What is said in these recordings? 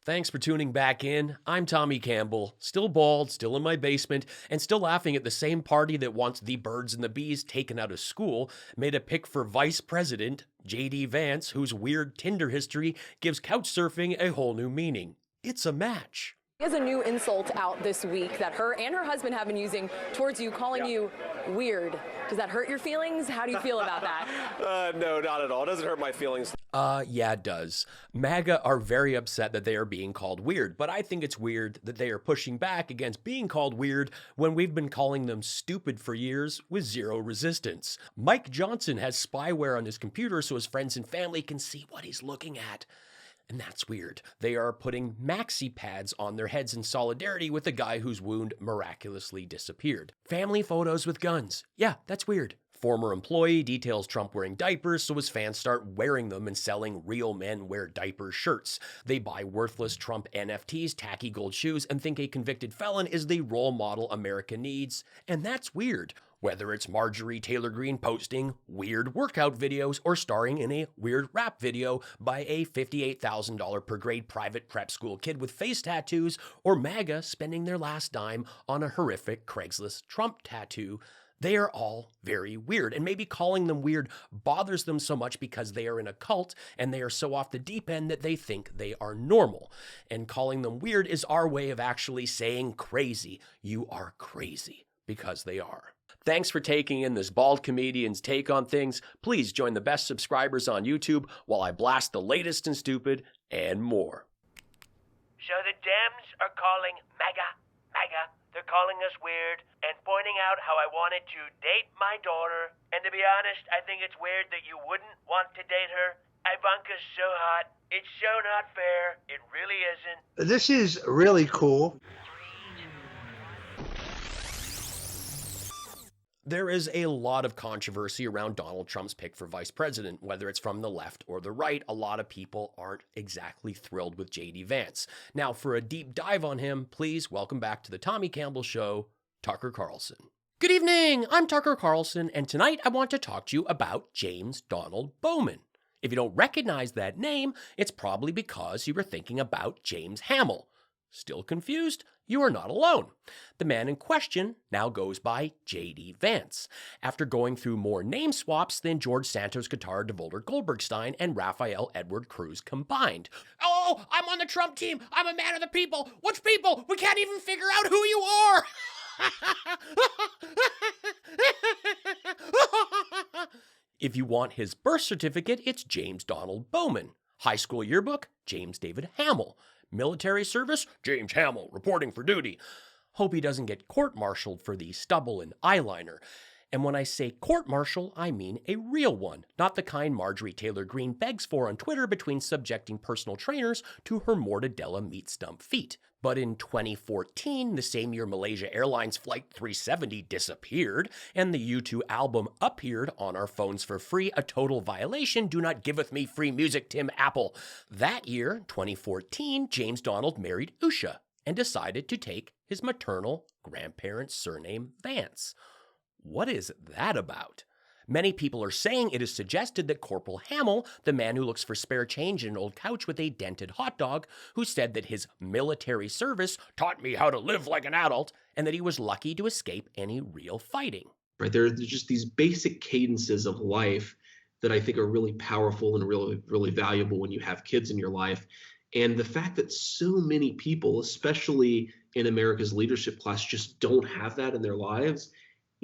Thanks for tuning back in. I'm Tommy Campbell, still bald, still in my basement, and still laughing at the same party that wants the birds and the bees taken out of school made a pick for vice president, JD Vance, whose weird Tinder history gives couch surfing a whole new meaning. It's a match. He has a new insult out this week that her and her husband have been using towards you, calling you weird. Does that hurt your feelings? How do you feel about that? No, not at all. It doesn't hurt my feelings. Yeah, it does. MAGA are very upset that they are being called weird, but I think it's weird that they are pushing back against being called weird when we've been calling them stupid for years with zero resistance. Mike Johnson has spyware on his computer so his friends and family can see what he's looking at. And that's weird. They are putting maxi pads on their heads in solidarity with a guy whose wound miraculously disappeared. Family photos with guns. Yeah, that's weird. Former employee details Trump wearing diapers so his fans start wearing them and selling real men wear diaper shirts. They buy worthless Trump NFTs, tacky gold shoes, and think a convicted felon is the role model America needs. And that's weird. Whether it's Marjorie Taylor Greene posting weird workout videos or starring in a weird rap video by a $58,000 per grade private prep school kid with face tattoos, or MAGA spending their last dime on a horrific Craigslist Trump tattoo, they are all very weird. And maybe calling them weird bothers them so much because they are in a cult and they are so off the deep end that they think they are normal. And calling them weird is our way of actually saying crazy. You are crazy, because they are. Thanks for taking in this bald comedian's take on things. Please join the best subscribers on YouTube while I blast the latest and stupid and more. So the Dems are calling MAGA. They're calling us weird and pointing out how I wanted to date my daughter. And to be honest, I think it's weird that you wouldn't want to date her. Ivanka's so hot. It's so not fair. It really isn't. This is really cool. There is a lot of controversy around Donald Trump's pick for vice president, whether it's from the left or the right. A lot of people aren't exactly thrilled with JD Vance. Now, for a deep dive on him, please welcome back to the Tommy Campbell Show, Tucker Carlson. Good evening, I'm Tucker Carlson, and tonight I want to talk to you about James Donald Bowman. If you don't recognize that name, it's probably because you were thinking about James Hamill. Still confused? You are not alone. The man in question now goes by JD Vance, after going through more name swaps than George Santos guitar DeVolder Goldbergstein and Raphael Edward Cruz combined. Oh, I'm on the Trump team. I'm a man of the people. Which people? We can't even figure out who you are. If you want his birth certificate, it's James Donald Bowman. High school yearbook, James David Hamill. Military service, James Hamill, reporting for duty. Hope he doesn't get court-martialed for the stubble and eyeliner. And when I say court-martial, I mean a real one, not the kind Marjorie Taylor Greene begs for on Twitter between subjecting personal trainers to her mortadella meat stump feet. But in 2014, the same year Malaysia Airlines Flight 370 disappeared, and the U2 album appeared on our phones for free, a total violation. Do not giveth me free music, Tim Apple. That year, 2014, James Donald married Usha and decided to take his maternal grandparents' surname Vance. What is that about? Many people are saying it is suggested that Corporal Hamill, the man who looks for spare change in an old couch with a dented hot dog, who said that his military service taught me how to live like an adult, and that he was lucky to escape any real fighting. Right, there's just these basic cadences of life that I think are really powerful and really, really valuable when you have kids in your life. And the fact that so many people, especially in America's leadership class, just don't have that in their lives,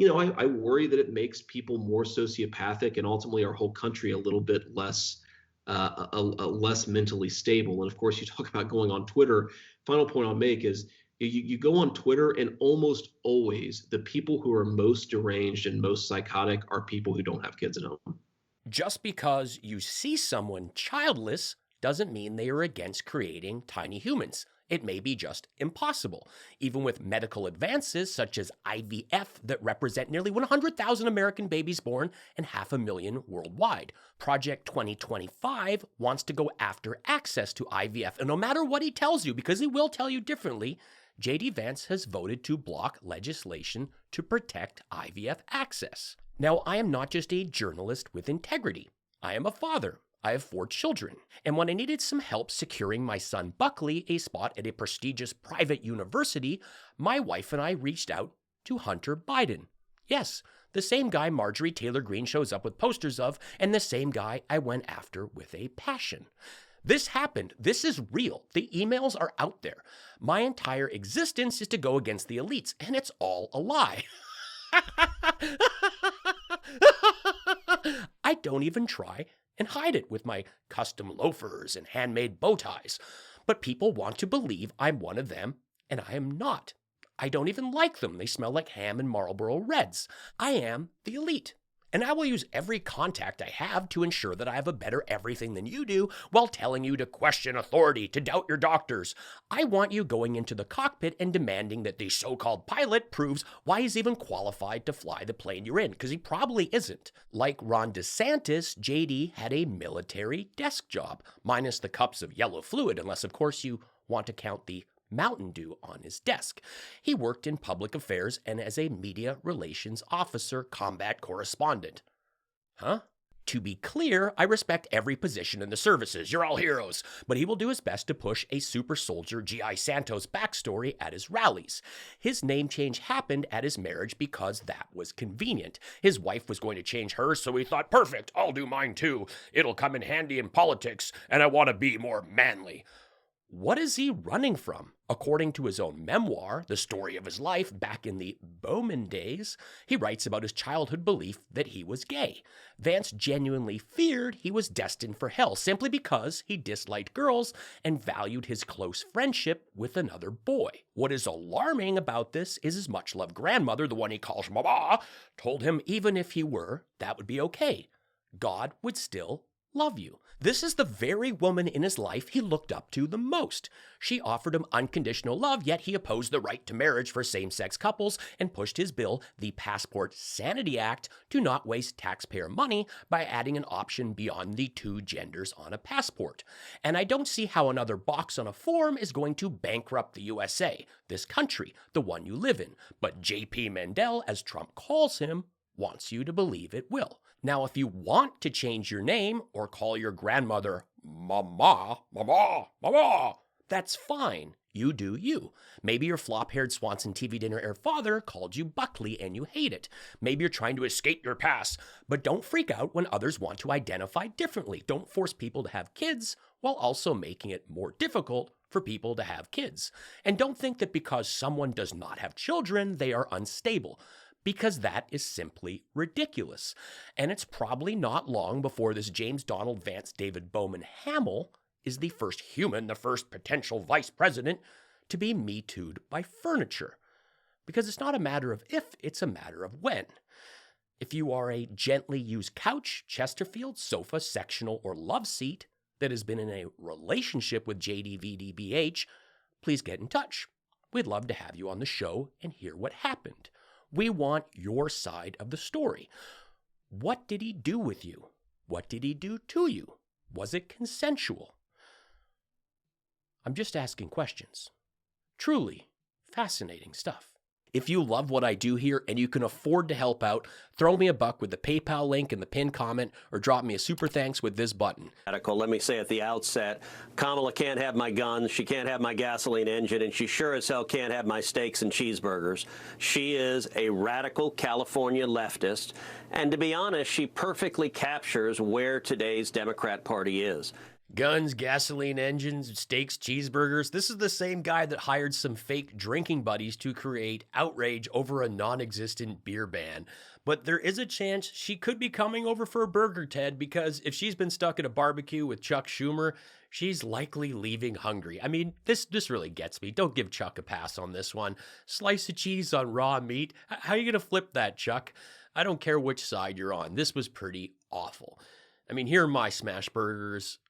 I worry that it makes people more sociopathic and ultimately our whole country a little bit less less mentally stable. And of course, you talk about going on Twitter. Final point I'll make is you go on Twitter, and almost always the people who are most deranged and most psychotic are people who don't have kids at home. Just because you see someone childless doesn't mean they are against creating tiny humans. It may be just impossible, even with medical advances such as IVF that represent nearly 100,000 American babies born and 500,000 worldwide. Project 2025 wants to go after access to IVF, and no matter what he tells you, because he will tell you differently, JD Vance has voted to block legislation to protect IVF access. Now, I am not just a journalist with integrity. I am a father. I have 4 children, and when I needed some help securing my son Buckley a spot at a prestigious private university, my wife and I reached out to Hunter Biden. Yes, the same guy Marjorie Taylor Greene shows up with posters of, and the same guy I went after with a passion. This happened. This is real. The emails are out there. My entire existence is to go against the elites, and it's all a lie. I don't even try and hide it with my custom loafers and handmade bow ties. But people want to believe I'm one of them, and I am not. I don't even like them. They smell like ham and Marlboro Reds. I am the elite. And I will use every contact I have to ensure that I have a better everything than you do while telling you to question authority, to doubt your doctors. I want you going into the cockpit and demanding that the so-called pilot proves why he's even qualified to fly the plane you're in, because he probably isn't. Like Ron DeSantis, JD had a military desk job, minus the cups of yellow fluid, unless of course you want to count the Mountain Dew on his desk. He worked in public affairs and as a media relations officer, combat correspondent. Huh? To be clear, I respect every position in the services. You're all heroes. But he will do his best to push a super soldier G.I. Santos backstory at his rallies. His name change happened at his marriage because that was convenient. His wife was going to change hers, so he thought, perfect, I'll do mine too. It'll come in handy in politics, and I want to be more manly. What is he running from? According to his own memoir, The Story of His Life, back in the Bowman days, he writes about his childhood belief that he was gay. Vance genuinely feared he was destined for hell simply because he disliked girls and valued his close friendship with another boy. What is alarming about this is his much-loved grandmother, the one he calls Mama, told him even if he were, that would be okay. God would still love you. This is the very woman in his life he looked up to the most. She offered him unconditional love, yet he opposed the right to marriage for same-sex couples and pushed his bill, the Passport Sanity Act, to not waste taxpayer money by adding an option beyond the 2 genders on a passport. And I don't see how another box on a form is going to bankrupt the USA, this country, the one you live in. But J.P. Mandel, as Trump calls him, wants you to believe it will. Now, if you want to change your name or call your grandmother Mama, that's fine. You do you. Maybe your flop-haired Swanson TV dinner air father called you Buckley and you hate it. Maybe you're trying to escape your past, but don't freak out when others want to identify differently. Don't force people to have kids while also making it more difficult for people to have kids. And don't think that because someone does not have children, they are unstable, because that is simply ridiculous. And it's probably not long before this James Donald Vance David Bowman Hamill is the first human, the first potential vice president to be Me Too'd by furniture. Because it's not a matter of if, it's a matter of when. If you are a gently used couch, Chesterfield, sofa, sectional, or love seat that has been in a relationship with JDVDBH, please get in touch. We'd love to have you on the show and hear what happened. We want your side of the story. What did he do with you? What did he do to you? Was it consensual? I'm just asking questions. Truly fascinating stuff. If you love what I do here and you can afford to help out, throw me a buck with the PayPal link in the pinned comment or drop me a super thanks with this button. Let me say at the outset, Kamala can't have my guns, she can't have my gasoline engine, and she sure as hell can't have my steaks and cheeseburgers. She is a radical California leftist, and to be honest, she perfectly captures where today's Democrat Party is. Guns, gasoline engines, steaks, cheeseburgers. This is the same guy that hired some fake drinking buddies to create outrage over a non-existent beer ban. But there is a chance she could be coming over for a burger, Ted, because if she's been stuck at a barbecue with Chuck Schumer, she's likely leaving hungry. I mean, this really gets me. Don't give Chuck a pass on this one. Slice of cheese on raw meat. How are you going to flip that, Chuck? I don't care which side you're on. This was pretty awful. I mean, here are my smash burgers.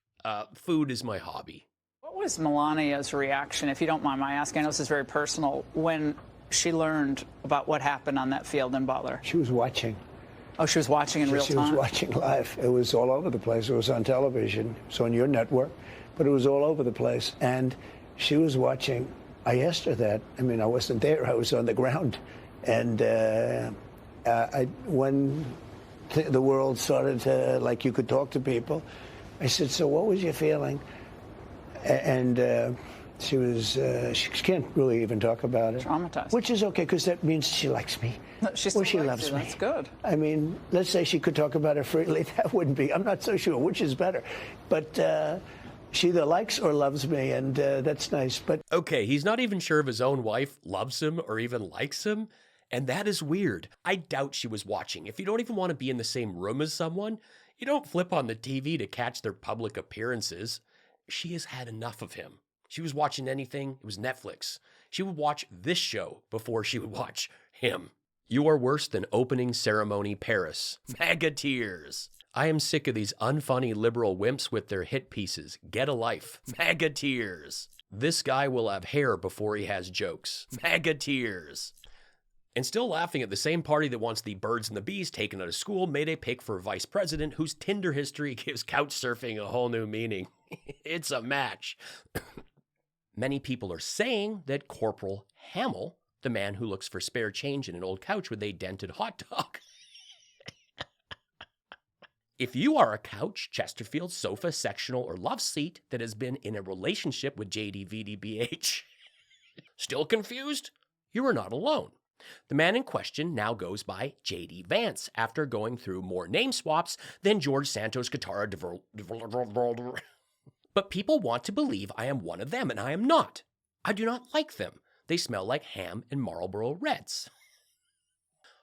Food is my hobby. What was Melania's reaction, if you don't mind my asking? I know this is very personal, when she learned about what happened on that field in Butler? She was watching. Oh, she was watching in real time? She was watching live. It was all over the place. It was on television. It was on your network, but it was all over the place. And she was watching. I asked her that. I mean, I wasn't there. I was on the ground. And when the world started to, like, you could talk to people, I said, so what was your feeling? And she can't really even talk about it. Traumatized. Which is okay, because that means she likes me. She Or she likes loves you. me. That's good. I mean, let's say she could talk about it freely. That wouldn't be, I'm not so sure which is better. But she either likes or loves me, and that's nice. But Okay, he's not even sure if his own wife loves him or even likes him. And that is weird. I doubt she was watching. If you don't even want to be in the same room as someone, you don't flip on the TV to catch their public appearances. She has had enough of him. She was watching anything, it was Netflix. She would watch this show before she would watch him. You are worse than opening ceremony Paris. MAGA tears. I am sick of these unfunny liberal wimps with their hit pieces. Get a life. MAGA tears. This guy will have hair before he has jokes. MAGA tears. And still laughing at the same party that wants the birds and the bees taken out of school made a pick for vice president whose Tinder history gives couch surfing a whole new meaning. It's a match. Many people are saying that Corporal Hamill, the man who looks for spare change in an old couch with a dented hot dog. If you are a couch, Chesterfield, sofa, sectional, or love seat that has been in a relationship with JDVDBH, still confused? You are not alone. The man in question now goes by J.D. Vance after going through more name swaps than George Santos Guitarra. But people want to believe I am one of them, and I am not. I do not like them. They smell like ham and Marlboro Reds.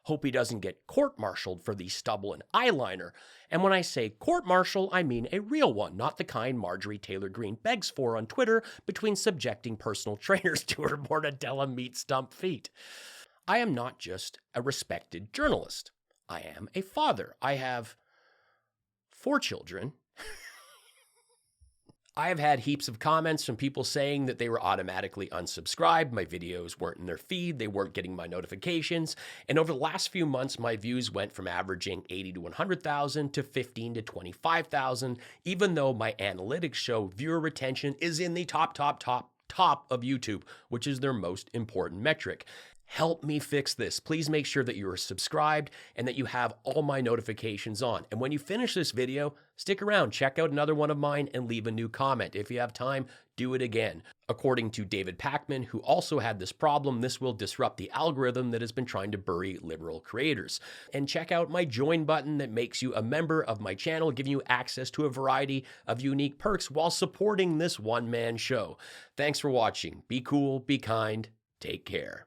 Hope he doesn't get court-martialed for the stubble and eyeliner. And when I say court-martial, I mean a real one, not the kind Marjorie Taylor Greene begs for on Twitter between subjecting personal trainers to her mortadella meat stump feet. I am not just a respected journalist. I am a father. I have 4 children. I have had heaps of comments from people saying that they were automatically unsubscribed, my videos weren't in their feed, they weren't getting my notifications, and over the last few months, my views went from averaging 80 to 100,000 to 15 to 25,000, even though my analytics show viewer retention is in the top of YouTube, which is their most important metric. Help me fix this. Please make sure that you are subscribed and that you have all my notifications on. And when you finish this video, stick around, check out another one of mine, and leave a new comment. If you have time, do it again. According to David Pakman, who also had this problem, this will disrupt the algorithm that has been trying to bury liberal creators. And check out my join button that makes you a member of my channel, giving you access to a variety of unique perks while supporting this one-man show. Thanks for watching. Be cool, be kind, take care.